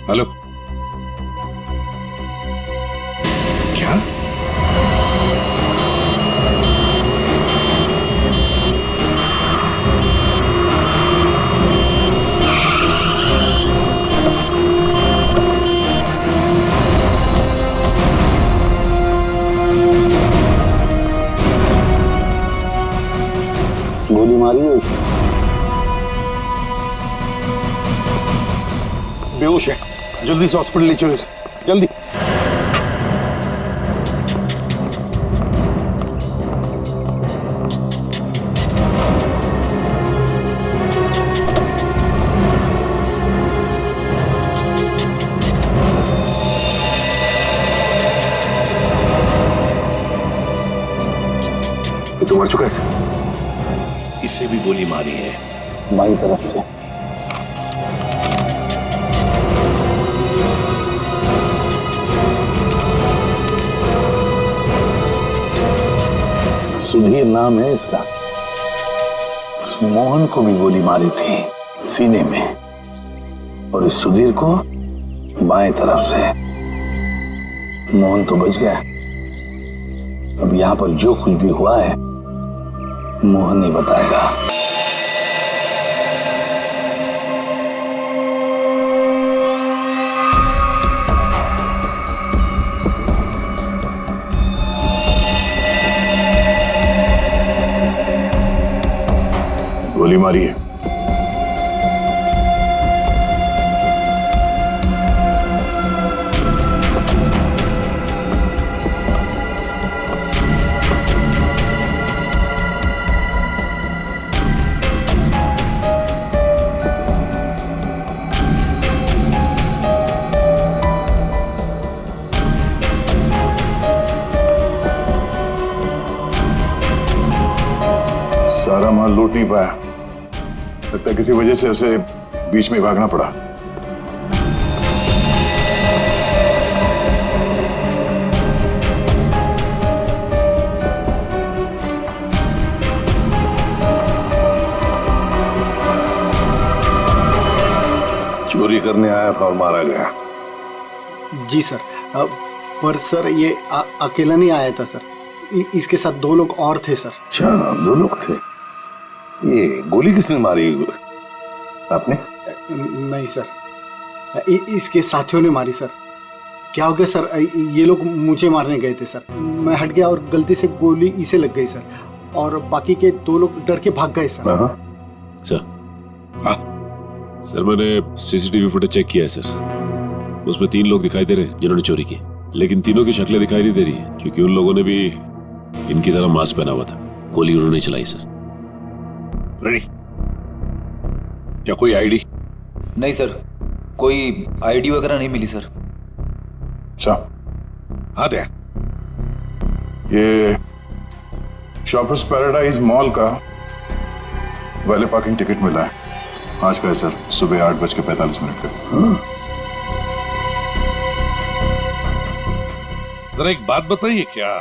Hello, क्या? गोली मारी है उसे? बेहोश है, जल्दी से हॉस्पिटल ले चलो इसे, जल्दी। ये तो मर चुका है इसे। इसे भी गोली मारी है बाई तरफ से। सुधीर नाम है इसका। उस मोहन को भी गोली मारी थी सीने में, और इस सुधीर को बाएं तरफ से। मोहन तो बच गया। अब यहां पर जो कुछ भी हुआ है मोहन ही बताएगा। गोली मारी है। सारा माल लूट नहीं पाया, लगता है किसी वजह से उसे बीच में भागना पड़ा। चोरी करने आया था और मारा गया। जी सर, पर सर ये अकेला नहीं आया था सर, इसके साथ 2 लोग और थे सर। अच्छा, 2 लोग थे। ये गोली किसने मारी? आपने? नहीं सर, इसके साथियों ने मारी सर। क्या हो गया सर, ये लोग मुझे मारने गए थे सर, मैं हट गया और गलती से गोली इसे लग गई सर, और बाकी के 2 लोग डर के भाग गए सर। अच्छा, सर मैंने सीसीटीवी फुटेज चेक किया है सर, उसमें 3 लोग दिखाई दे रहे हैं जिन्होंने चोरी की, लेकिन तीनों की शक्लें दिखाई नहीं दे रही है, क्योंकि उन लोगों ने भी इनकी तरह मास्क पहना हुआ था। गोली उन्होंने चलाई सर। रेडी? क्या कोई आईडी? नहीं सर, कोई आईडी वगैरह नहीं मिली सर। अच्छा, हाँ दे। ये शॉपर्स पैराडाइज मॉल का वैले पार्किंग टिकट मिला है, आज का है सर, सुबह 8:45 का। जरा एक बात बताइए, क्या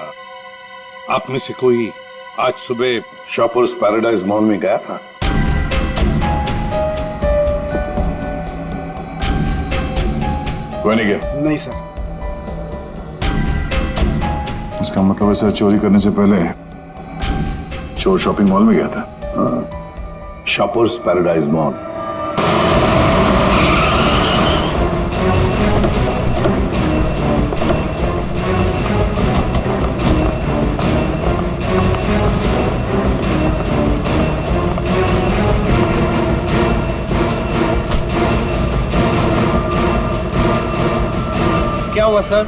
आप में से कोई आज सुबह शॉपर्स पैराडाइज मॉल में गया था? कोई नहीं गया? नहीं सर। इसका मतलब ऐसा चोरी करने से पहले चोर शॉपिंग मॉल में गया था। Shoppers paradise mall. क्या हुआ सर?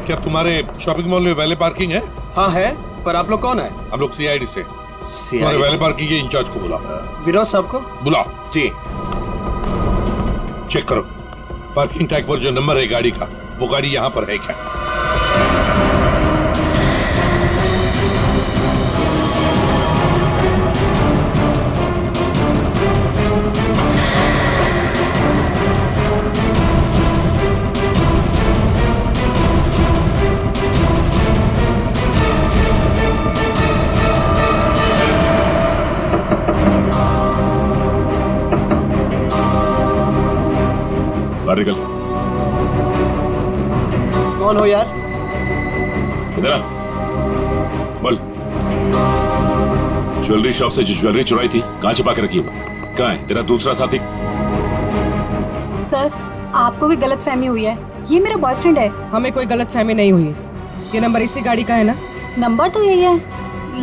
क्या तुम्हारे शॉपिंग मॉल में वैले पार्किंग है? हाँ है, पर आप लोग कौन है? हम लोग सीआईडी से। तुम्हारे वैले पार्किंग के इंचार्ज को बुलाओ। विनोद साहब को बुलाओ। जी। चेक करो पार्किंग टैग पर जो नंबर है गाड़ी का, वो गाड़ी यहाँ पर है क्या? बाहर निकल। कौन हो यार? इधर आ, बोल। ज्वेलरी शॉप से जो ज्वेलरी चुराई थी कहाँ छिपा के रखी है? कहाँ है तेरा दूसरा साथी? सर, आपको कोई गलत फहमी हुई है। ये मेरा बॉयफ्रेंड है। हमें कोई गलत फहमी नहीं हुई है। ये नंबर इसी गाड़ी का है ना? नंबर तो यही है,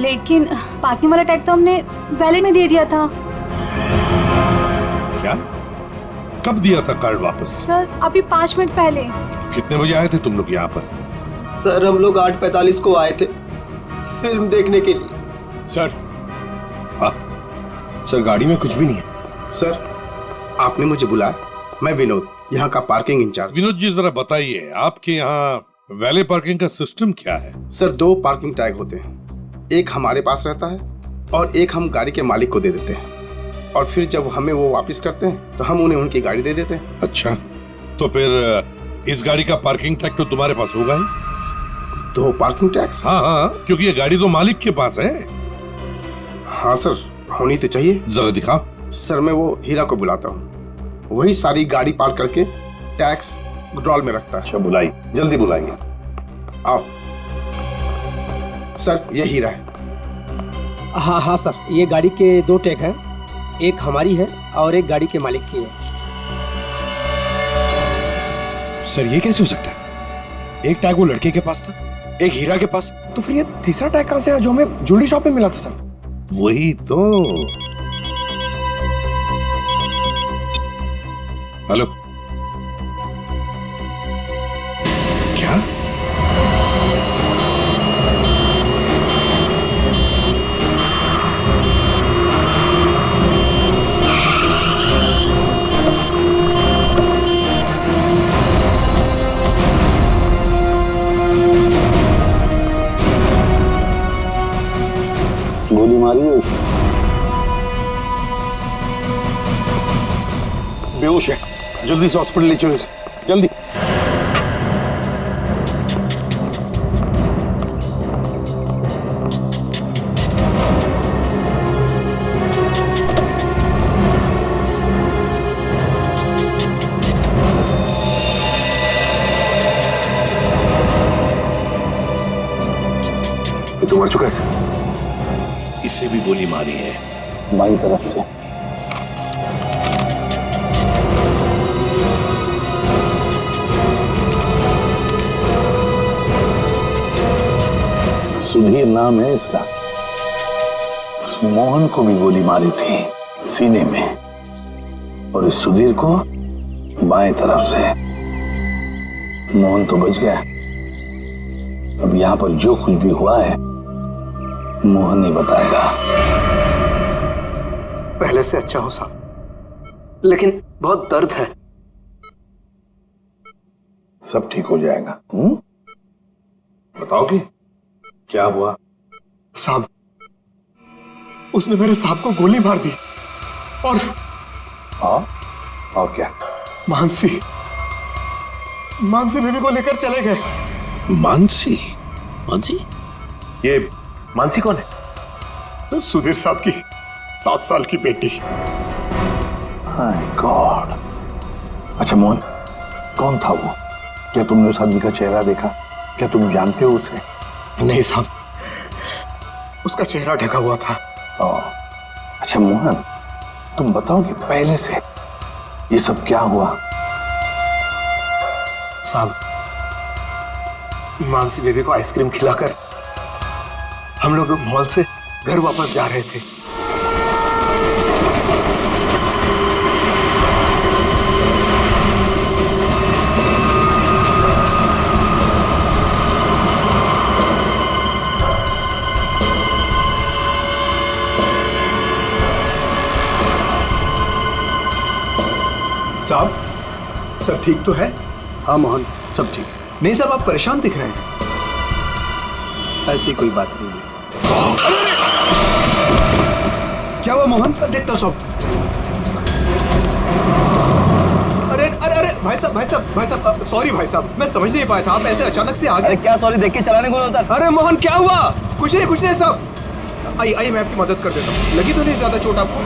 लेकिन पार्किंग वाला टैग तो हमने वैलेट में दे दिया था। क्या? कब दिया था कार्ड वापस? सर, अभी 5 मिनट पहले। कितने बजे आए थे तुम लोग यहाँ पर? सर, हम लोग 8:45 को आए थे फिल्म देखने के लिए। सर, हाँ? सर गाड़ी में कुछ भी नहीं है। सर, आपने मुझे बुलाया। मैं विनोद, यहाँ का पार्किंग इंचार्ज। विनोद जी जरा बताइए, आपके यहाँ वैले पार्किंग का सिस्टम क्या है? सर, 2 पार्किंग टैग होते हैं। एक हमारे पास रहता है और एक हम गाड़ी के मालिक को दे देते हैं, और फिर जब हमें वो वापस करते हैं तो हम उन्हें उनकी गाड़ी दे देते हैं। अच्छा, तो फिर इस गाड़ी का पार्किंग टैग तो तुम्हारे पास होगा ही? 2 पार्किंग टैक्स? हाँ हाँ, क्योंकि ये गाड़ी तो मालिक के पास है। हाँ सर, होनी तो चाहिए। जरा दिखाओ। सर, मैं वो हीरा को बुलाता हूँ, वही सारी गाड़ी पार्क करके टैक्स ड्रॉल में रखता है। अच्छा, बुलाइए, जल्दी बुलाइए। आओ सर, ये हीरा है। हाँ हाँ सर, ये गाड़ी के 2 टैग हैं। एक हमारी है और एक गाड़ी के मालिक की है। सर, ये कैसे हो सकता है? एक टैग वो लड़के के पास था, एक हीरा के पास, तो फिर ये तीसरा टैग कहाँ से आया जो हमें ज्वेलरी शॉप में मिला था? सर, वही तो। हेलो, क्या? गोली मारी है इसे? बेहोश है, जल्दी से हॉस्पिटल ले चलो इसे, जल्दी। ये तो मर चुका है सर। इसे भी गोली मारी है। बाई तरफ से। सुधीर नाम है इसका। उस मोहन को भी गोली मारी थी सीने में, और इस सुधीर को बाएं तरफ से। मोहन तो बच गया। अब यहां पर जो कुछ भी हुआ है मोहन ही बताएगा। पहले से अच्छा हो साहब, लेकिन बहुत दर्द है। सब ठीक हो जाएगा। बताओगे क्या हुआ? साहब, उसने मेरे साहब को गोली मार दी, और और क्या? मानसी बेबी को लेकर चले गए। मानसी? मानसी? ये मानसी कौन है? सुधीर साहब की 7 साल की बेटी। हाय गॉड। अच्छा मोहन, कौन था वो? क्या तुमने उस आदमी का चेहरा देखा? क्या तुम जानते हो उसे? नहीं साहब, उसका चेहरा ढका हुआ था। अच्छा मोहन, तुम बताओगे पहले से ये सब क्या हुआ? साहब, मानसी बेबी को आइसक्रीम खिलाकर हम लोग मॉल से घर वापस जा रहे थे। साहब, सब ठीक तो है? हाँ मोहन, सब ठीक। नहीं साहब, आप परेशान दिख रहे हैं। ऐसी कोई बात नहीं है। क्या हुआ मोहन? देखता हूं साहब। अरे अरे अरे भाई साहब, सॉरी भाई साहब, मैं समझ नहीं पाया था, आप ऐसे अचानक से आ गए। अरे क्या सॉरी, देख के चलाने को होता। अरे मोहन, क्या हुआ? कुछ नहीं साहब। आइए मैं आपकी मदद कर देता हूँ। लगी तो नहीं ज्यादा चोट आपको?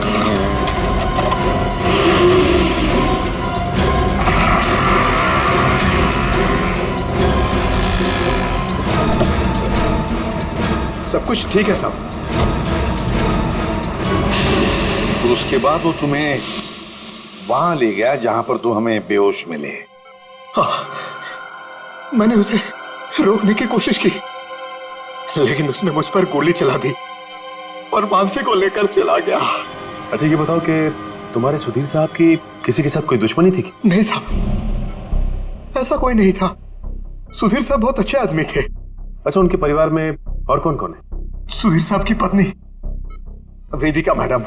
कुछ ठीक है साहब। तो उसके बाद वो तुम्हें वहां ले गया जहां पर तुम हमें बेहोश मिले। हाँ, मैंने उसे रोकने की कोशिश की, लेकिन उसने मुझ पर गोली चला दी और मानसी को लेकर चला गया। अच्छा ये बताओ कि तुम्हारे सुधीर साहब की किसी के साथ कोई दुश्मनी थी? नहीं साहब, ऐसा कोई नहीं था। सुधीर साहब बहुत अच्छे आदमी थे। अच्छा, उनके परिवार में और कौन कौन है? सुधीर साहब की पत्नी वेदिका मैडम।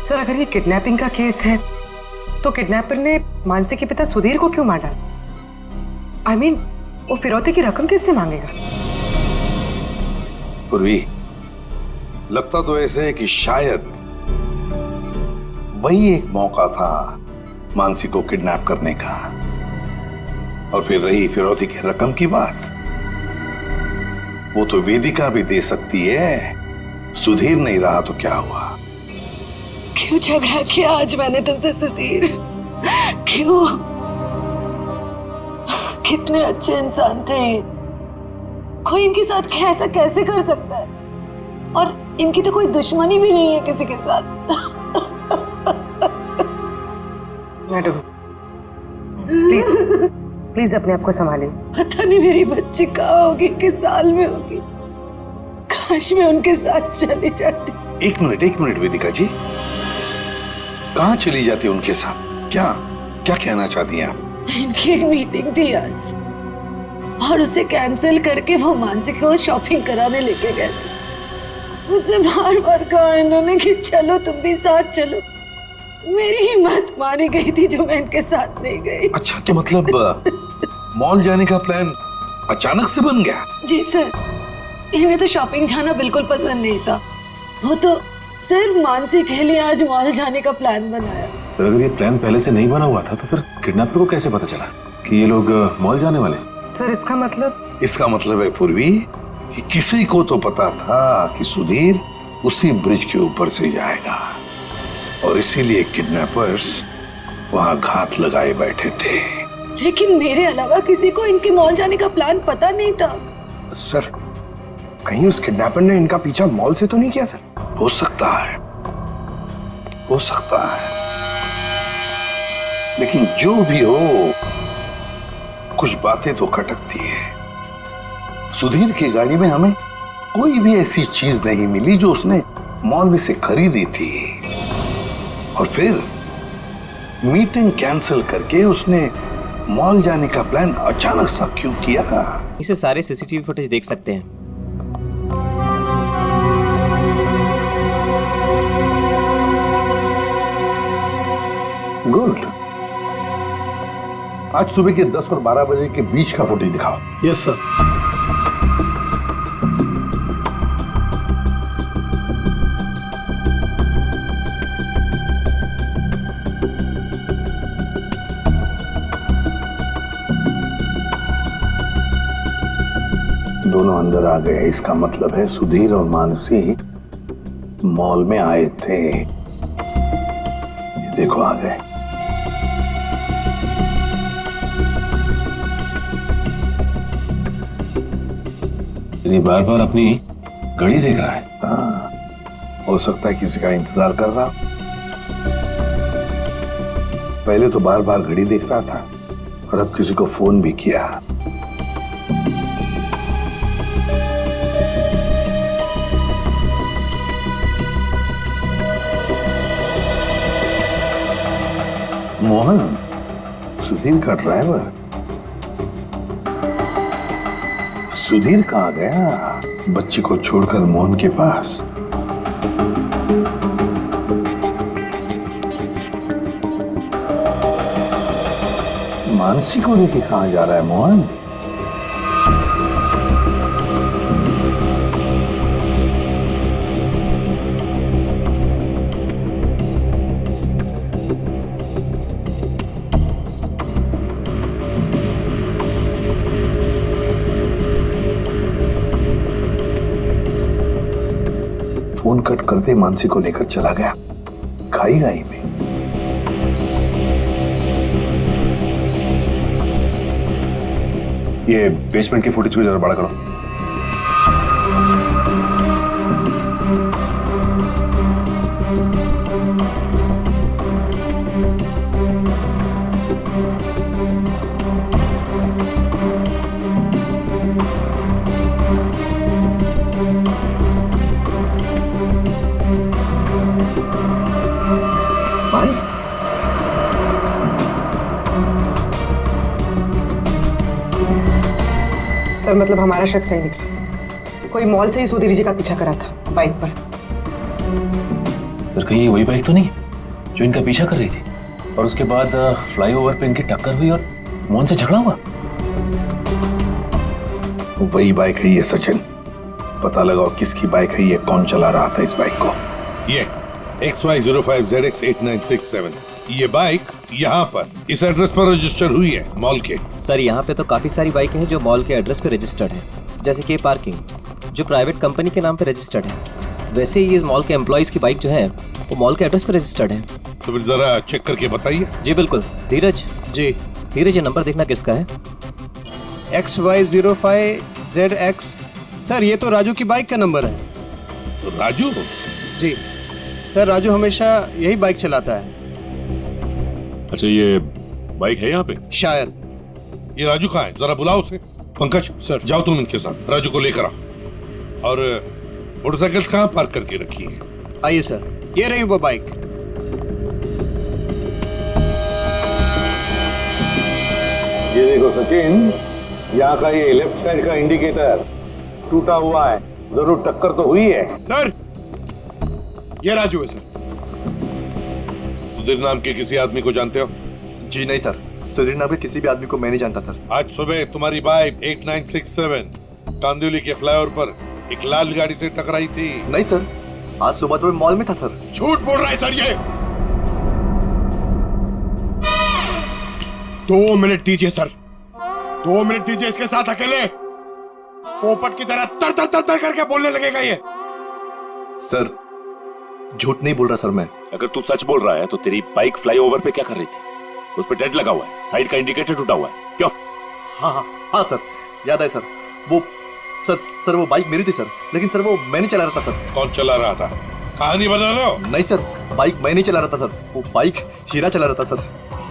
सर, अगर ये किडनैपिंग का केस है तो किडनैपर ने मानसी के पिता सुधीर को क्यों मारा? I mean, वो फिरौती की रकम किससे मांगेगा? पूर्वी, लगता तो ऐसे है कि शायद वही एक मौका था मानसी को किडनैप करने का। और फिर रही फिरौती की रकम की बात, वो तो वेदिका भी दे सकती है। सुधीर नहीं रहा तो क्या हुआ? क्यों झगड़ा किया आज मैंने तुमसे सुधीर? क्यों? कितने अच्छे इंसान थे, कोई इनके साथ ऐसा कैसे कर सकता है? और इनकी तो कोई दुश्मनी भी नहीं है किसी के साथ। मैडम प्लीज प्लीज अपने आप को संभालिए। पता नहीं मेरी बच्ची कहाँ होगी, किस साल में होगी। काश मैं उनके साथ चली जाती। एक मिनट वेदिका जी, कहाँ चली जाती उनके साथ? क्या क्या कहना चाहती हैं आप? इनकी एक मीटिंग थी आज और उसे कैंसिल करके वो मानसी को शॉपिंग कराने लेके गए थे। मुझसे बार बार कहा इन्होंने कि चलो तुम भी साथ चलो। मेरी हिम्मत मारी गई थी जो मैं इनके साथ नहीं गई। अच्छा, तो मतलब मॉल जाने का प्लान अचानक से बन गया? जी सर, इन्हें तो शॉपिंग जाना बिल्कुल पसंद नहीं था। वो तो सिर्फ मानसी के लिए आज मॉल जाने का प्लान बनाया। सर, अगर ये प्लान पहले से नहीं बना हुआ था तो फिर किडनैपर को कैसे पता चला कि ये लोग मॉल जाने वाले? सर, इसका मतलब है पूर्वी कि किसी को तो पता था कि सुधीर उसी ब्रिज के ऊपर से जाएगा और इसीलिए किडनैपर्स वहां घात लगाए बैठे थे। लेकिन मेरे अलावा किसी को इनके मॉल जाने का प्लान पता नहीं था। सर, कहीं उस किडनैपर ने इनका पीछा मॉल से तो नहीं किया? सर, हो सकता है, हो सकता है, लेकिन जो भी हो कुछ बातें तो खटकती है। सुधीर की गाड़ी में हमें कोई भी ऐसी चीज नहीं मिली जो उसने मॉल में से खरीदी थी। और फिर मीटिंग कैंसिल करके उसने मॉल जाने का प्लान अचानक सा क्यों किया? इसे सारे सीसीटीवी फुटेज देख सकते हैं। गुड। आज सुबह के 10 और 12 बजे के बीच का फुटेज दिखाओ। Yes sir. दोनों अंदर आ गए, इसका मतलब है सुधीर और मानसी मॉल में आए थे। ये देखो आ गए। ये बार बार अपनी घड़ी देख रहा है। हाँ, हो सकता है किसी का इंतजार कर रहा। पहले तो बार बार घड़ी देख रहा था और अब किसी को फोन भी किया। मोहन, सुधीर का ड्राइवर। सुधीर कहाँ गया? बच्ची को छोड़कर मोहन के पास। मानसी को लेके कहाँ जा रहा है मोहन? फोन कट करते मानसी को लेकर चला गया खाई गाई में। ये बेसमेंट की फुटेज को जरा बड़ा करो। सर मतलब हमारा शक सही निकला, कोई मॉल से ही सुधीर जी का पीछा करा था बाइक पर। सर कहीं वही बाइक तो नहीं जो इनका पीछा कर रही थी और उसके बाद फ्लाईओवर पे इनकी टक्कर हुई और मोहन से झगड़ा हुआ? वही बाइक है ये सचिन, पता लगाओ किसकी बाइक है ये, कौन चला रहा था इस बाइक को। ये XY05ZX8967 ये बाइक यहाँ पर इस एड्रेस पर रजिस्टर हुई है मॉल के। सर यहाँ पे तो काफी सारी बाइकें हैं जो मॉल के एड्रेस पे रजिस्टर्ड है, जैसे कि पार्किंग जो प्राइवेट कंपनी के नाम पे रजिस्टर्ड है। वैसे ही ये मॉल के एम्प्लॉइज की बाइक जो है वो मॉल के एड्रेस पे रजिस्टर्ड है। तो फिर जरा चेक करके बताइए। जी बिल्कुल। धीरज जी। धीरज ये नंबर देखना किसका है? XY05ZX। सर ये तो राजू की बाइक का नंबर है। राजू? जी सर, राजू हमेशा यही बाइक चलाता है। अच्छा ये बाइक है यहाँ पे? शायद। ये राजू कहाँ है, जरा बुलाओ उसे। पंकज सर जाओ तुम इनके साथ, राजू को लेकर आओ। और मोटरसाइकिल्स कहाँ पार्क करके रखी है? आइए सर, ये रही वो बाइक। ये देखो सचिन, यहाँ का ये लेफ्ट साइड का इंडिकेटर टूटा हुआ है, जरूर टक्कर तो हुई है। सर ये राजू है सर। सुधीर नाम के किसी आदमी को जानते हो? जी नहीं सर, सुधीर नाम के किसी भी आदमी को मैं नहीं जानता सर। आज सुबह तुम्हारी बाइक 8967 कांदिवली के फ्लाईओवर पर एक लाल गाड़ी से टकराई थी। नहीं सर, आज सुबह तो मैं मॉल में था सर। झूठ बोल रहा है सर ये। 2 मिनट दीजिए सर, 2 मिनट दीजिए इसके साथ अकेले। पोपट की तरह तर तर तर तर करके बोलने लगेगा ये। सर झूठ नहीं बोल रहा सर मैं। अगर तू सच बोल रहा है तो तेरी बाइक फ्लाईओवर पे क्या कर रही थी? उस पे डेंट लगा हुआ है, साइड का इंडिकेटर टूटा हुआ है, क्यों? हाँ सर, याद है सर। वो सर वो बाइक मेरी थी सर, लेकिन सर वो मैं नहीं चला रहा था सर। कौन चला रहा था? कहानी बना रहे हो? नहीं सर, बाइक मैं नहीं चला रहा था सर, वो बाइक हीरा चला रहा था सर।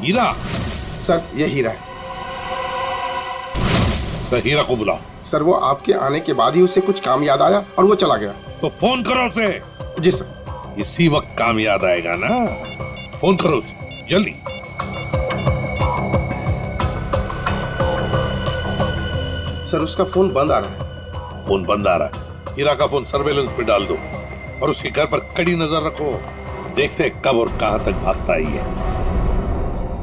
हीरा? सर ये हीरा है। तो हीरा को बुलाओ। सर वो आपके आने के बाद ही उसे कुछ काम याद आया और वो चला गया। तो फोन करो उसे। जी सर। इसी वक्त काम याद आएगा ना, फोन करो उसे जल्दी। सर उसका फोन बंद आ रहा है। फोन बंद आ रहा है? हीरा का फोन सर्वेलेंस पे डाल दो और उसके घर पर कड़ी नजर रखो, देखते कब और कहां तक भागता है ये।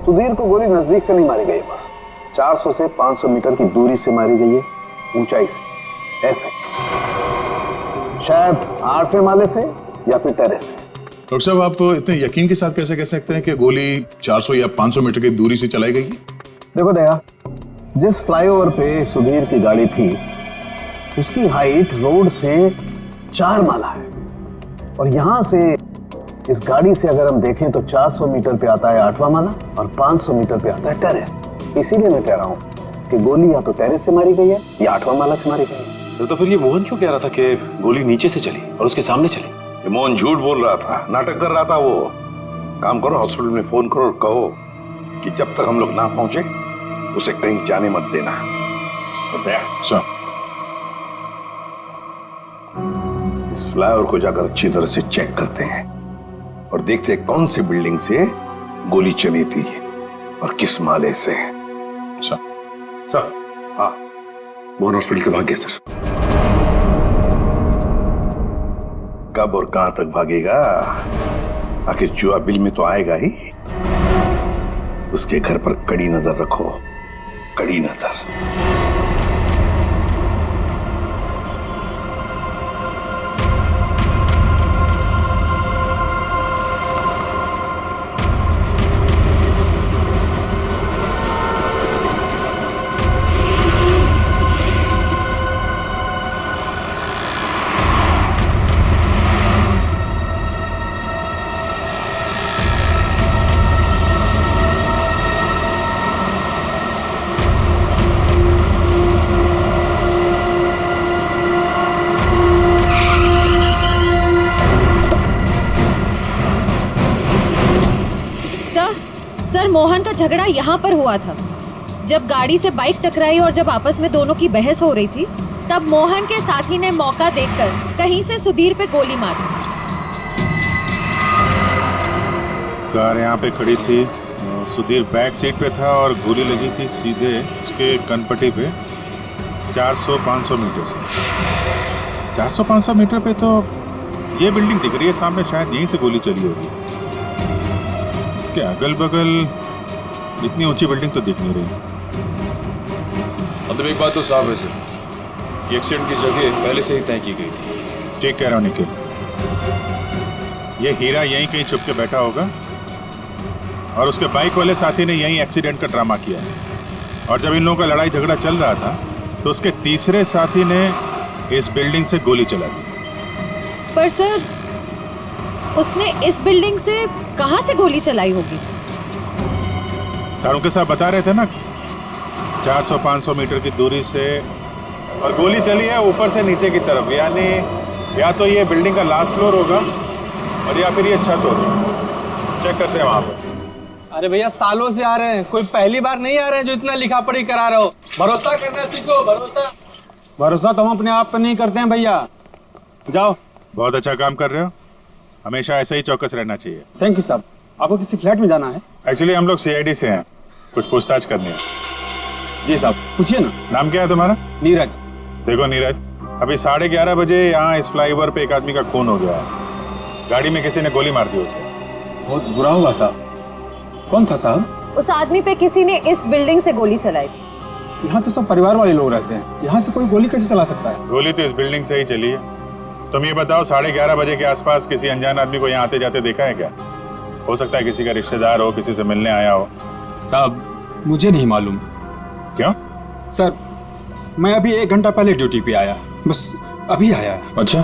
सुधीर को गोली नजदीक से नहीं मारी गई, बस 400 से 500 मीटर की दूरी से मारी गई है, ऊंचाई से, ऐसे शायद 8वें माले से या फिर टेरेस से। डॉक्टर साहब आप इतने यकीन के साथ कैसे कह सकते हैं कि गोली 400 या 500 मीटर की दूरी से चलाई गई? देखो दया, जिस फ्लाईओवर पे सुधीर की गाड़ी थी उसकी हाइट रोड से 4 माला है और यहां से इस गाड़ी से अगर हम देखें तो 400 मीटर पे आता है 8वां माला और 500 मीटर पे आता है टेरेस। इसीलिए मैं कह रहा हूं कि गोली या तो टेरेस से मारी गई है या 8वां माला से मारी गई है। तो फिर ये मोहन क्यों कह रहा था कि गोली नीचे से चली और उसके सामने चली? ये मोहन झूठ बोल रहा था, नाटक कर रहा था वो। काम करो, हॉस्पिटल में फोन करो और कहो कि जब तक हम लोग ना पहुंचे उसे कहीं जाने मत देना। तो दया सर, इस फ्लाईओवर को जाकर अच्छी तरह से चेक करते हैं और देखते हैं कौन सी बिल्डिंग से गोली चली थी और किस माले से। सर हाँ, मोहन हॉस्पिटल से भाग गया सर। कब और कहां तक भागेगा? आखिर जुआ बिल में तो आएगा ही। उसके घर पर कड़ी नजर रखो, कड़ी नजर। सर मोहन का झगड़ा यहाँ पर हुआ था। जब गाड़ी से बाइक टकराई और जब आपस में दोनों की बहस हो रही थी, तब मोहन के साथी ने मौका देखकर कहीं से सुधीर पे गोली मार दी। कार यहाँ पे खड़ी थी, सुधीर बैक सीट पे था और गोली लगी थी सीधे उसके कनपट्टी पे 400-500 मीटर से। 400-500 मीटर पे तो ये बिल्डिंग दिख रही है सामने, शायद यहीं से गोली चली होगी। इसके अगल बगल इतनी ऊंची बिल्डिंग तो दिख नहीं रही। मतलब एक बात तो साफ है सर, ये एक्सीडेंट की जगह पहले से ही तय की गई थी। ठीक कह रहा हूँ निखिल, ये हीरा यहीं कहीं छुप के बैठा होगा और उसके बाइक वाले साथी ने यहीं एक्सीडेंट का ड्रामा किया है। और जब इन लोगों का लड़ाई झगड़ा चल रहा था तो उसके तीसरे साथी ने इस बिल्डिंग से गोली चला दी। पर सर, उसने इस बिल्डिंग से कहां से गोली चलाई होगी? सारों के साथ बता रहे थे ना, 400-500 मीटर की दूरी से, और गोली चली है ऊपर से नीचे की तरफ, यानी या तो ये बिल्डिंग का लास्ट फ्लोर होगा और या फिर ये छत होगी। चेक करते हैं वहां पर। अरे भैया सालों से आ रहे हैं, कोई पहली बार नहीं आ रहे हैं जो इतना लिखा पढ़ी करा रहे हो। भरोसा करना सीखो, भरोसा। भरोसा तो हम अपने आप पर नहीं करते हैं भैया। जाओ। बहुत अच्छा काम कर रहे हो, हमेशा ऐसा ही चौकस रहना चाहिए। थैंक यू साहब। आपको किसी फ्लैट में जाना है? एक्चुअली हम लोग CID से हैं, कुछ पूछताछ करनी है। जी साहब, पूछिए ना। नाम क्या है तुम्हारा? नीरज। देखो नीरज, अभी 11:30 बजे यहाँ इस फ्लाईओवर पे एक आदमी का खून हो गया है। गाड़ी में किसी ने गोली मार दी उसे। बहुत बुरा हुआ साहब। कौन था साहब? उस आदमी पे किसी ने इस बिल्डिंग से गोली चलाई थी। यहाँ तो सब परिवार वाले लोग रहते हैं, यहाँ से कोई गोली कैसे चला सकता है? गोली तो इस बिल्डिंग से ही चली है। तुम ये बताओ, 11:30 बजे के आसपास किसी अनजान आदमी को यहाँ आते जाते देखा है क्या? हो सकता है किसी का रिश्तेदार हो, किसी से मिलने आया हो। साहब मुझे नहीं मालूम। क्यों? सर मैं अभी 1 घंटा पहले ड्यूटी पे आया, बस अभी आया। अच्छा,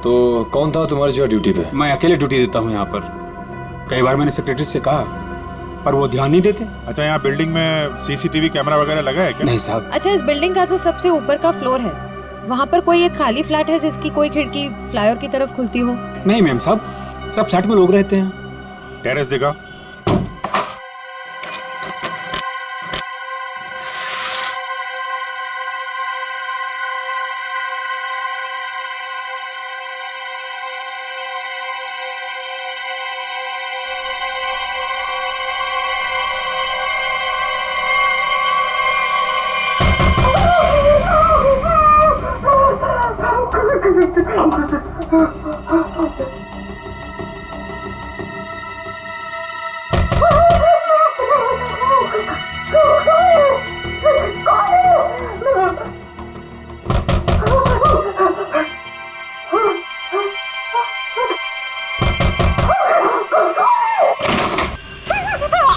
तो कौन था तुम्हारी जगह ड्यूटी पे? मैं अकेले ड्यूटी देता हूँ यहाँ पर। कई बार मैंने सेक्रेटरी से कहा पर वो ध्यान नहीं देते। अच्छा, यहाँ बिल्डिंग में CCTV कैमरा वगैरह लगा है क्या? नहीं साहब। अच्छा, इस बिल्डिंग का जो सबसे ऊपर का फ्लोर है, वहाँ पर कोई एक खाली फ्लैट है जिसकी कोई खिड़की फ्लाईओवर की तरफ खुलती हो? नहीं मैम साहब, सब फ्लैट में लोग रहते हैं। टेरेस दिखाओ।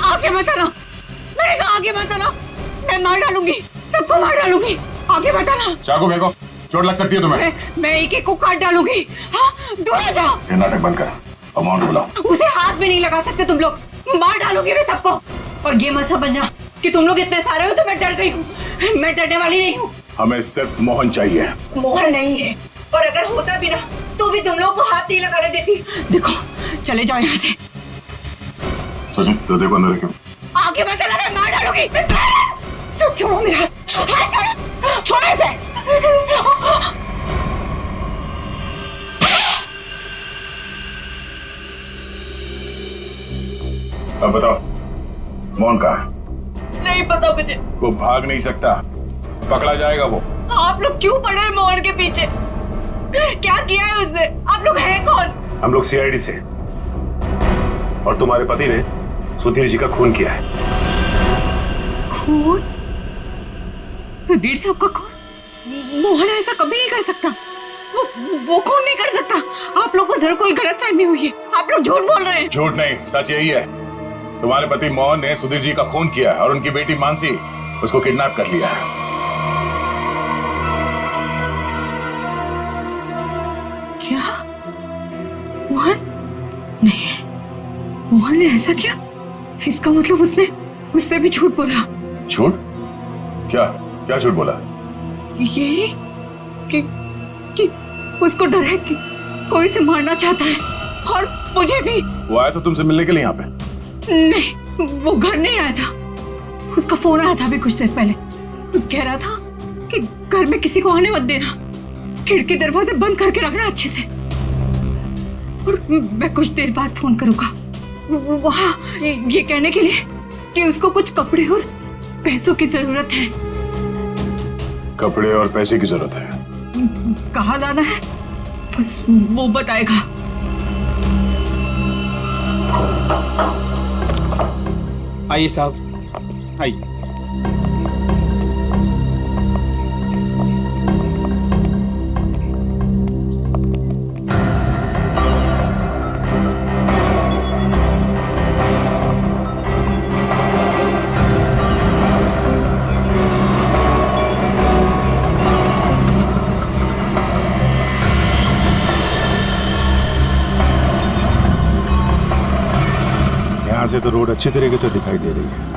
आगे मत आना, मैंने कहा आगे मत आना, मैं मार डालूंगी, सबको मार डालूंगी। आगे मत आना। चाकू फेंको, चोट लग सकती है तुम्हें। मैं एक को काट डालूंगी। हाँ, दूर हो जाओ। ये नाटक बंद कर, अमाउंट बुलाओ। उसे हाथ भी नहीं लगा सकते तुम लोग, मार डालूंगी मैं सबको। और ये मत समझना कि तुम लोग इतने सारे हो तो मैं डर गई हूँ, मैं डरने वाली नहीं हूँ। हमें सिर्फ मोहन चाहिए। मोहन नहीं है, और अगर होता भी ना तो भी तुम लोग को हाथ नहीं लगाने देती। देखो, चले जाओ यहाँ से। तो देखो अंदर क्यों? आगे मत आना, मैं मार डालूंगी। छोड़ो मेरा हाथ, छोड़ो इसे। अब बताओ, मोहन कहाँ है? नहीं पता मुझे। वो भाग नहीं सकता, पकड़ा जाएगा वो। आप लोग क्यों पड़े हैं मोहन के पीछे? क्या किया है उसने? आप लोग हैं कौन? हम लोग CID से, और तुम्हारे पति ने सुधीर जी का खून किया है। खून? सुधीर साहब का खून? मोहन ऐसा कभी नहीं कर सकता, वो खून नहीं कर सकता। आप लोग को जरूर कोई गलतफहमी हुई है, आप लोग झूठ बोल रहे हैं। झूठ नहीं, सच यही है। तुम्हारे पति मोहन ने सुधीर जी का खून किया है और उनकी बेटी मानसी उसको किडनैप कर लिया है। क्या? मोहन? नहीं, मोहन ने ऐसा किया? इसका मतलब उससे भी झूठ बोला। झूठ? क्या क्या झूठ बोला? यही कि उसको डर है कि कोई उसे मारना चाहता है, और मुझे भी। वो आया तो तुमसे मिलने के लिए यहाँ पे। नहीं, वो घर नहीं आया था। उसका फोन आया था अभी कुछ देर पहले। वो कह रहा था कि घर में किसी को आने मत देना, खिड़की दरवाजे बंद करके रखना अच्छे से, और मैं कुछ देर बाद फोन करूंगा। वहाँ ये कहने के लिए कि उसको कुछ कपड़े और पैसों की जरूरत है। कपड़े और पैसे की जरूरत है? कहाँ लाना है बस वो बताएगा। आइए साहब, आइए। यहाँ से तो रोड अच्छी तरीके से दिखाई दे रही है।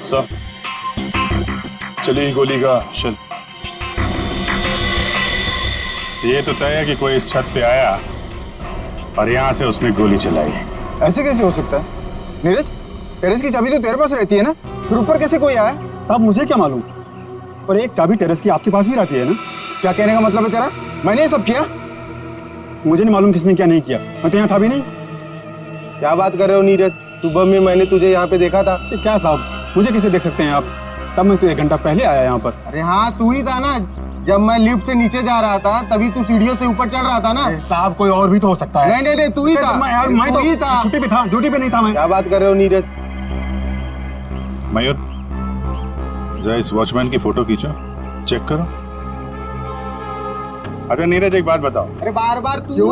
सर, चलिए गोली का शल। ये तो तय है कि कोई इस छत पे आया और यहाँ से उसने गोली चलाई। ऐसे कैसे हो सकता है? नीरज, टेरेस की चाबी तो तेरे पास रहती है ना, फिर ऊपर कैसे कोई आया? साहब मुझे क्या मालूम, और एक चाबी टेरेस की आपके पास भी रहती है ना? क्या कहने का मतलब है तेरा? मैंने ये सब किया? मुझे नहीं मालूम किसने क्या नहीं किया, मैं तो यहाँ था भी नहीं। क्या बात कर रहे हो नीरज? सुबह में मैंने तुझे यहाँ पे देखा था। क्या साहब, मुझे कैसे देख सकते हैं आप? साहब मैं तो 1 घंटा पहले आया यहाँ पर। अरे हाँ, तू ही था ना, जब मैं लिफ्ट से नीचे जा रहा था तभी तू सीढ़ियों से ऊपर चढ़ रहा था ना। साहब कोई और भी तो हो सकता है। नहीं, तू ही था। मैं तू ही था। छुट्टी पे था, ड्यूटी पे नहीं था मैं। क्या बात कर रहे हो नीरज? मयूर, जरा इस वॉचमैन की फोटो खींचो, चेक करो। अच्छा नीरज, एक बात बताओ। अरे बार बार तू नहीं,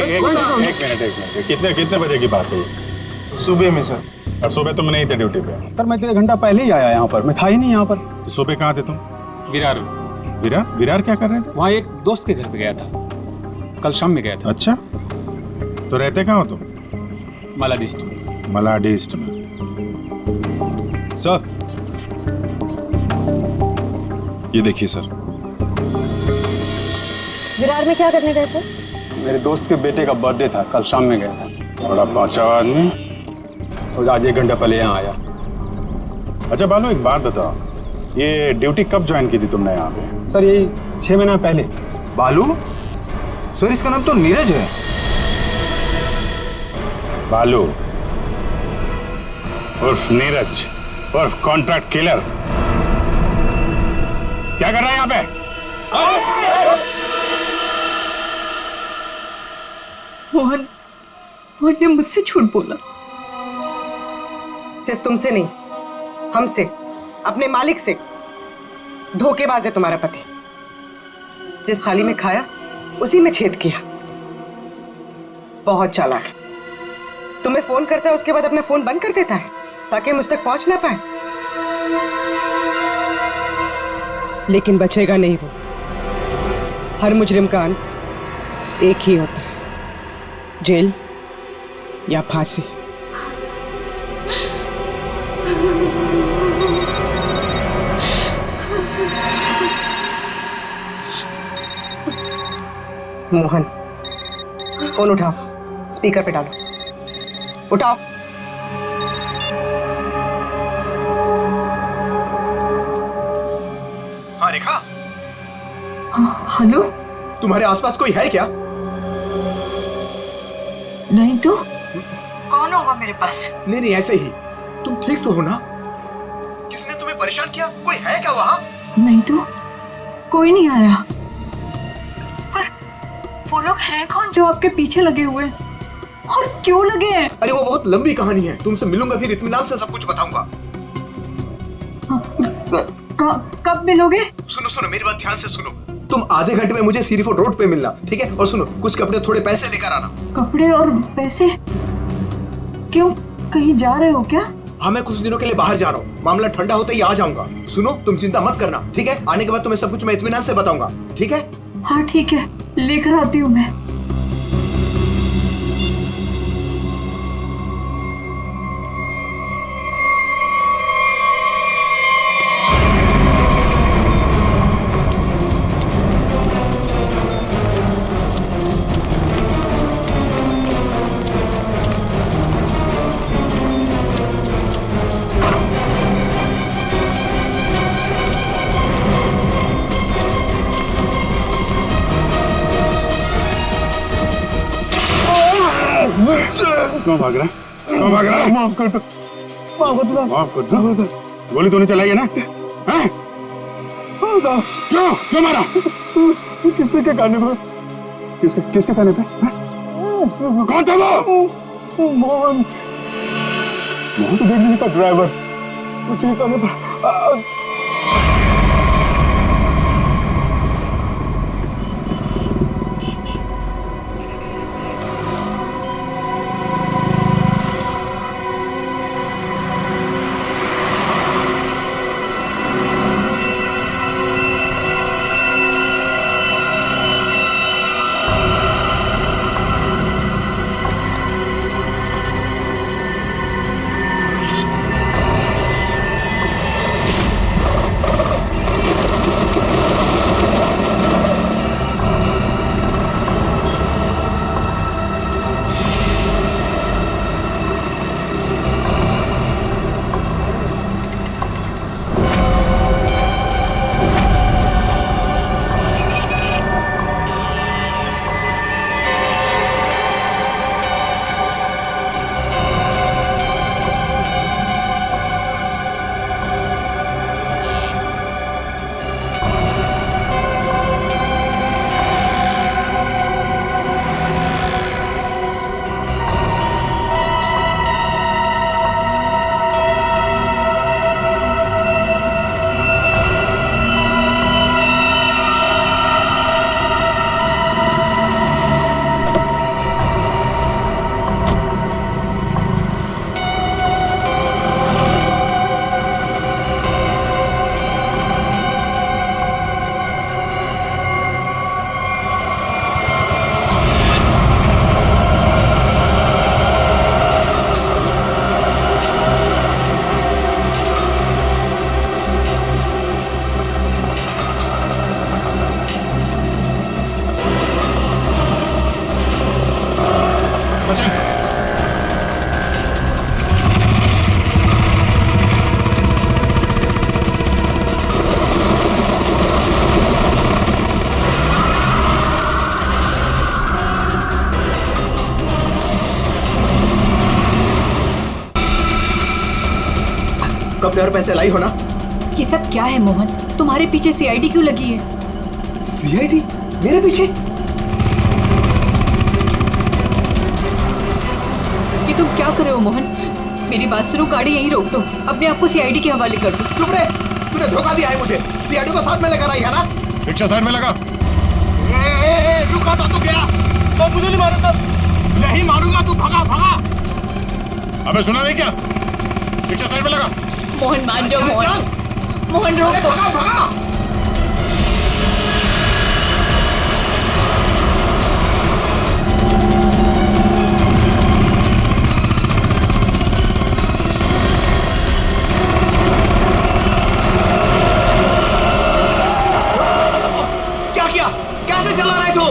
एक मिनट, कितने बजे की बात है? सुबह में सर। और सुबह तुम नहीं थे ड्यूटी पे? सर मैं तो 1 घंटा पहले ही आया यहाँ पर, मैं था ही नहीं यहाँ पर। तो सुबह कहाँ थे तुम? विरार। विरार क्या कर रहे थे? वहाँ एक दोस्त के घर पे गया था, कल शाम में गया था। अच्छा, तो रहते कहाँ हो तुम? मलाडिस्ट। मलाडिस्ट में? सर ये देखिए सर। विरार में क्या करने गए थे? मेरे दोस्त के बेटे का बर्थडे था, कल शाम में गया था। बड़ा पाचा आदमी, तो आज 1 घंटा पहले यहाँ आया। अच्छा बालू, एक बात बताओ, ये ड्यूटी कब ज्वाइन की थी तुमने यहाँ पे? सर यही 6 महीना पहले। बालू? सर इसका नाम तो नीरज है। बालू उर्फ नीरज उर्फ कॉन्ट्रैक्ट किलर, क्या कर रहा है यहाँ पे? मोहन ने मुझसे झूठ बोला। सिर्फ तुमसे नहीं, हमसे, अपने मालिक से। धोखेबाज है तुम्हारा पति। जिस थाली में खाया उसी में छेद किया। बहुत चालाक है। तुम्हें फोन करता है, उसके बाद अपना फोन बंद कर देता है ताकि मुझ तक पहुंच ना पाए। लेकिन बचेगा नहीं वो। हर मुजरिम का अंत एक ही होता है, जेल या फांसी। मोहन, फोन उठाओ, स्पीकर पे डालो। उठाओ। हाँ रेखा, हेलो। तुम्हारे आसपास कोई है क्या? नहीं तो कौन होगा मेरे पास? नहीं ऐसे ही। तुम ठीक तो हो ना? किसने तुम्हें परेशान किया? कोई है क्या वहाँ? नहीं तो कोई नहीं आया। पर वो लोग हैं कौन जो आपके पीछे लगे हुए हैं? और क्यों लगे हैं? अरे वो बहुत लंबी कहानी है, तुमसे मिलूंगा फिर इत्मीनान से सब कुछ बताऊंगा। कब मिलोगे? सुनो मेरी बात ध्यान से सुनो। तुम आधे घंटे में मुझे सीरीफो रोड पे मिलना, ठीक है? और सुनो, कुछ कपड़े थोड़े पैसे लेकर आना। कपड़े और पैसे? क्यों, कहीं जा रहे हो क्या? हाँ मैं कुछ दिनों के लिए बाहर जा रहा हूँ, मामला ठंडा होते ही आ जाऊंगा। सुनो तुम चिंता मत करना, ठीक है? आने के बाद तुम्हें सब कुछ मैं इत्मीनान से बताऊंगा, ठीक है? हाँ ठीक है, लेकर आती हूँ मैं। क्यों भाग रहा है? क्यों भाग रहा है? माफ कर दो, माफ कर दो। गोली तूने चलाई है ना? हैं? हाँ साहब। क्यों मारा? किसके कहने पे? किसके कहने पे? कौन था वो? मोहन, सुधीर जी का ड्राइवर, उसी कहने पे। कब और पैसे लाई हो ना? ये सब क्या है मोहन? तुम्हारे पीछे सीआईडी क्यों लगी है? सीआईडी मेरे पीछे? ये तुम क्या कर रहे हो मोहन? मेरी बात सुनो, गाड़ी यहीं रोक दो, अपने आप को सीआईडी के हवाले कर दो। चुप रे, तूने धोखा दिया है मुझे। सीआईडी को साथ में लेकर आई है ना? रिक्शा साइड में लगा। रुका था तू गया? तो मुझे नहीं मारो सब। नहीं मारूंगा, तू भगा भगा। अबे सुना नहीं क्या? रिक्शा साइड में लगा। मोहन मान जाओ मोहन, मोहन रोक दो। भगा भगा। क्या किया? कैसे चला रहा है तू?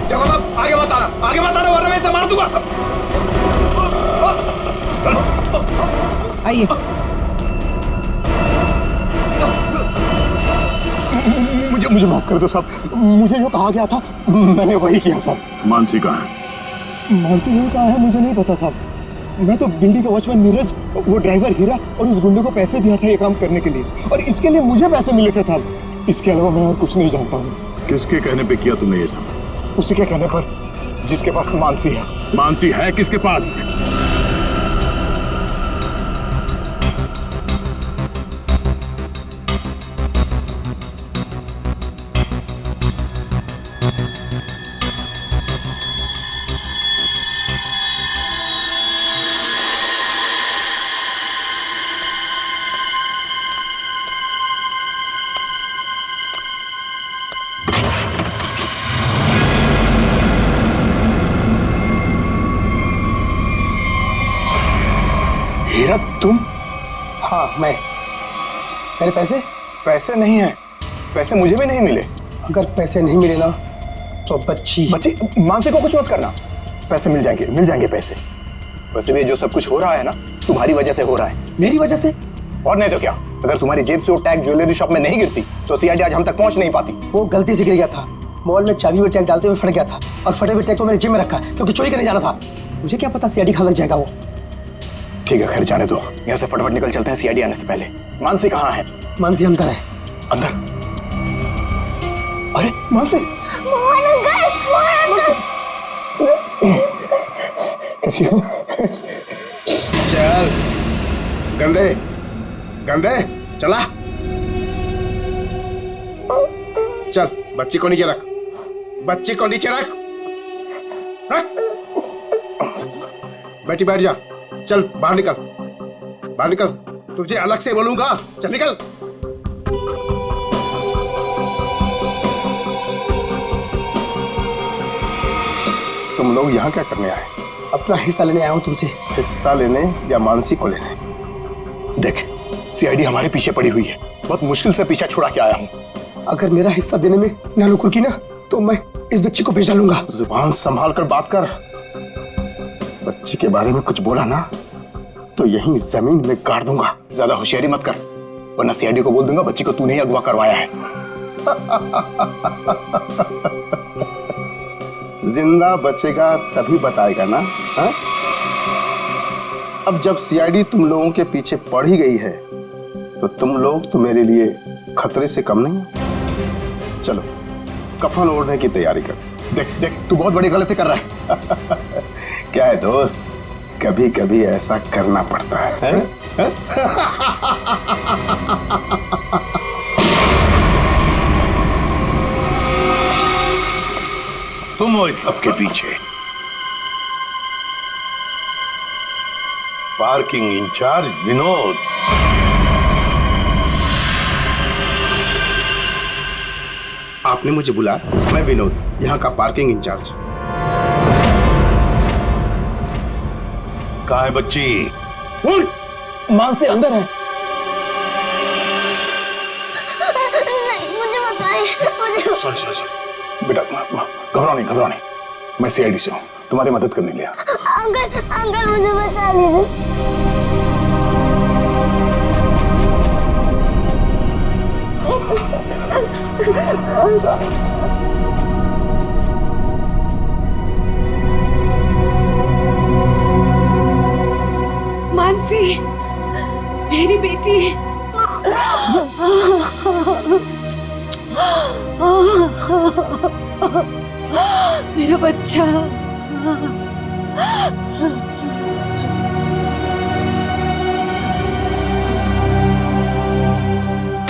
देखो साहब, आगे मत आना वरना मैं इसे मार दूंगा। आइए। मुझे माफ कर दो साहब, मुझे जो कहा गया था मैंने वही किया साहब। मानसी कहाँ है? मानसी नहीं कहा है मुझे नहीं पता साहब। मैं तो भिंडी का वॉचमैन नीरज, वो ड्राइवर हीरा और उस गुंडे को पैसे दिया था ये काम करने के लिए, और इसके लिए मुझे पैसे मिले थे साहब। इसके अलावा मैं और कुछ नहीं जानता हूँ। किसके कहने पे किया तुमने ये सब? उसी के कहने पर, जिसके पास मानसी है। मानसी है किसके पास? हीरा तुम? हाँ मैं। मेरे पैसे? पैसे नहीं है, पैसे मुझे भी नहीं मिले। अगर पैसे नहीं मिले ना तो बच्ची मानसी को कुछ मत करना, पैसे मिल जाएंगे पैसे। वैसे भी जो सब कुछ हो रहा है ना तुम्हारी वजह से हो रहा है। मेरी वजह से? और नहीं तो क्या, अगर तुम्हारी जेब से वो टैग ज्वेलरी शॉप में नहीं गिरती तो सीआईडी आज हम तक पहुंच नहीं पाती। वो गलती से गिर गया था, मॉल में चाबी में टैग डालते हुए फट गया था और फटे हुए टैग को मैंने जेब में रखा क्योंकि चोरी करने जाना था। मुझे क्या पता सीआईडी खा लग जाएगा वो। ठीक है खैर जाने दो, यहाँ से फटाफट निकल चलते हैं सीआईडी आने से पहले। मानसी कहाँ है? मानसी अंदर है। अंदर? अरे मानसी! कैसी हो? चल गंदे गंदे चला चल, बच्ची को नीचे रख, बच्ची को नीचे रख, रख। बैठी बैठ जा, चल बाहर निकल, बाहर निकल, तुझे अलग से बोलूंगा, चल निकल। तुम लोग यहाँ क्या करने आए? अपना हिस्सा लेने आया हूँ तुमसे। हिस्सा लेने या मानसी को लेने? देख सीआईडी हमारे पीछे पड़ी हुई है, बहुत मुश्किल से पीछा छुड़ा के आया हूँ। अगर मेरा हिस्सा देने में नानुकुर की ना तो मैं इस बच्ची को बेच डालूंगा। जुबान संभाल कर बात कर, बच्ची के बारे में कुछ बोला ना तो यहीं जमीन में गाड़ दूंगा। ज्यादा होशियारी मत कर वरना सीआईडी को बोल दूंगा बच्ची को तूने ही अगवा करवाया है। जिंदा बचेगा तभी बताएगा ना। हा? अब जब सीआईडी तुम लोगों के पीछे पड़ ही गई है तो तुम लोग तो मेरे लिए खतरे से कम नहीं। चलो कफन ओढ़ने की तैयारी कर। देख देख तू बहुत बड़ी गलती कर रहा है। क्या है दोस्त, कभी कभी ऐसा करना पड़ता है? तुम हो इस सब के पीछे? Parking incharge Vinod. आपने मुझे बुलाया? मैं विनोद, यहाँ का पार्किंग इंचार्ज। कहाँ है बच्ची? मानसी अंदर है। मुझे बताइए, सॉरी बेटा, घबराओ नहीं, मैं सीआईडी से हूँ, तुम्हारी मदद करने के लिए। अंकल मुझे बता दीजिए। मानसी मेरी बेटी। मेरा बच्चा।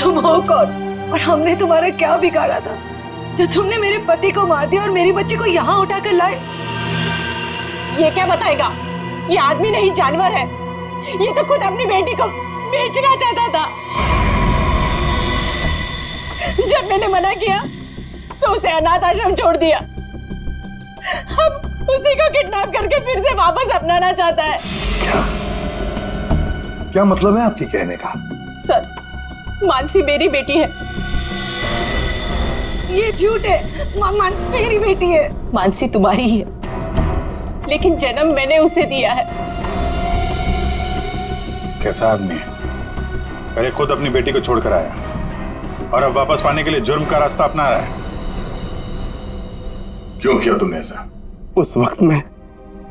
तुम हो कौन और हमने तुम्हारा क्या बिगाड़ा था जो तुमने मेरे पति को मार दिया और मेरी बच्ची को यहाँ उठाकर लाए? ये क्या बताएगा? ये आदमी नहीं जानवर है। ये तो खुद अपनी बेटी को बेचना चाहता था। जब मैंने मना किया तो उसे अनाथ आश्रम छोड़ दिया। अब उसी को किडनैप करके फिर से वापस अपनाना चाहता है। क्या मतलब है आपके कहने का? सर, मानसी मेरी बेटी है। ये झूठ है। मानसी मेरी बेटी है। मानसी तुम्हारी ही है, लेकिन जन्म मैंने उसे दिया है। कैसा आदमी है? पहले खुद अपनी बेटी को छोड़कर आया और अब वापस पाने के लिए जुर्म का रास्ता अपना रहा है। क्यों किया तुमने ऐसा? उस वक्त मैं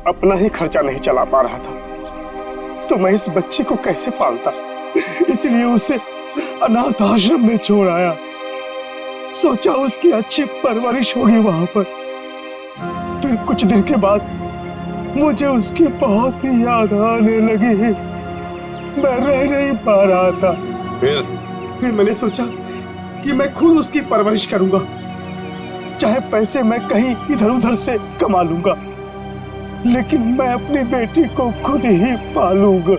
अपना ही खर्चा नहीं चला पा रहा था तो मैं इस बच्ची को कैसे पालता, इसलिए उसे अनाथ आश्रम में छोड़ आया। सोचा उसकी अच्छी परवरिश होगी वहां पर। फिर कुछ दिन के बाद मुझे उसकी बहुत ही याद आने लगी। मैं रह नहीं पा रहा था। फिर मैंने सोचा कि मैं खुद उसकी परवरिश करूंगा। चाहे पैसे मैं कहीं इधर उधर से कमा लूंगा, लेकिन मैं अपनी बेटी को खुद ही पालूंगा।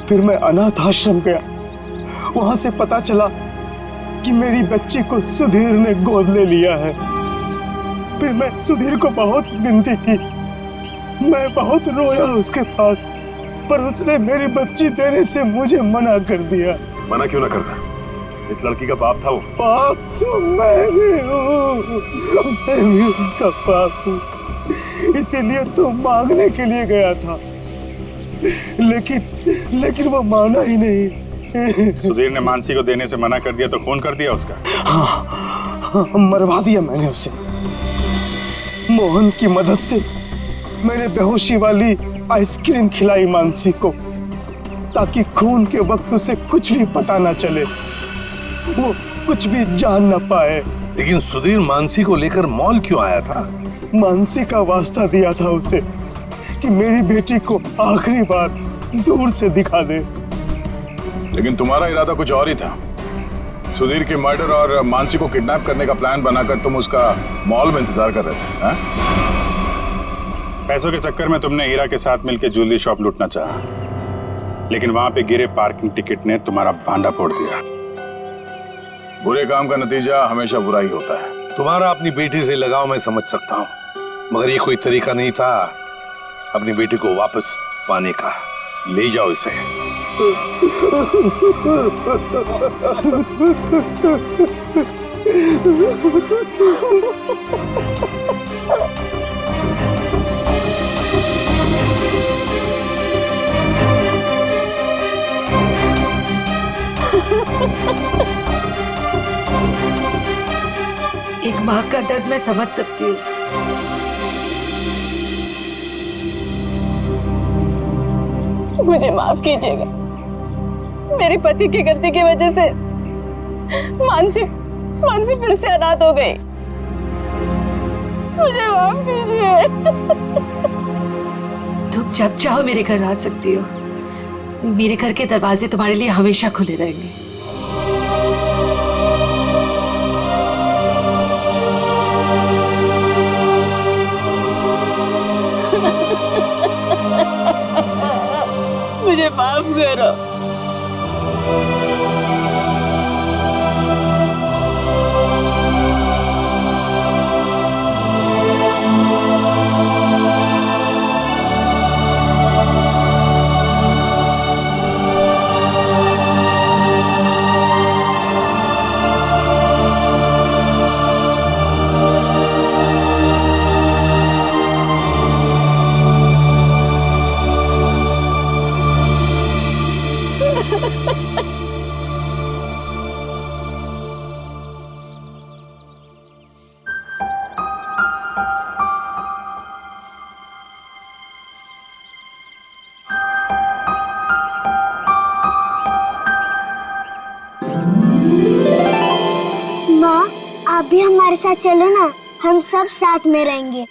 फिर मैं अनाथ आश्रम गया। वहां से पता चला कि मेरी बच्ची को सुधीर ने गोद ले लिया है। फिर मैं सुधीर को बहुत विनती की, मैं बहुत रोया उसके पास, पर उसने मेरी बच्ची देने से मुझे मना कर दिया। मना क्यों ना करता? इस लड़की का बाप था वो। बाप तो मैं भी हूँ, मैं भी उसका बाप हूँ, इसीलिए तो मांगने के लिए गया था, लेकिन वो माना ही नहीं। सुधीर ने मानसी को देने से मना कर दिया तो खून कर दिया उसका? हाँ, मरवा दिया मैंने उसे। मोहन की मदद से मैंने बेहोशी वाली आइसक्रीम खिलाई मानसी को, ताकि खून के वक्त उसे कुछ भी पता ना चले, वो कुछ भी जान ना पाए। लेकिन सुधीर मानसी को लेकर मॉल क्यों आया था? मानसी का वास्ता दिया था उसे कि मेरी बेटी को आखिरी बार दूर से दिखा दे। लेकिन तुम्हारा इरादा कुछ और ही था। सुधीर के मर्डर और मानसी को किडनैप करने का प्लान बनाकर तुम उसका मॉल में इंतजार कर रहे थे, हाँ? पैसों के चक्कर में तुमने हीरा के साथ मिलकर ज्वेलरी शॉप लूटना चाहा, लेकिन वहां पे गिरे पार्किंग टिकट ने तुम्हारा भांडा फोड़ दिया। बुरे काम का नतीजा हमेशा बुरा ही होता है। तुम्हारा अपनी बेटी से लगाव मैं समझ सकता हूँ, मगर ये कोई तरीका नहीं था अपनी बेटी को वापस पाने का। ले जाओ इसे। एक माँ का दर्द मैं समझ सकती हूँ। मुझे माफ कीजिएगा, मेरे पति की गलती की वजह से मानसी फिर से अनाथ हो गई। मुझे माफ कीजिए। तुम जब चाहो मेरे घर आ सकती हो, मेरे घर के दरवाजे तुम्हारे लिए हमेशा खुले रहेंगे। मुझे माफ करो। माँ, आप भी हमारे साथ चलो ना, हम सब साथ में रहेंगे।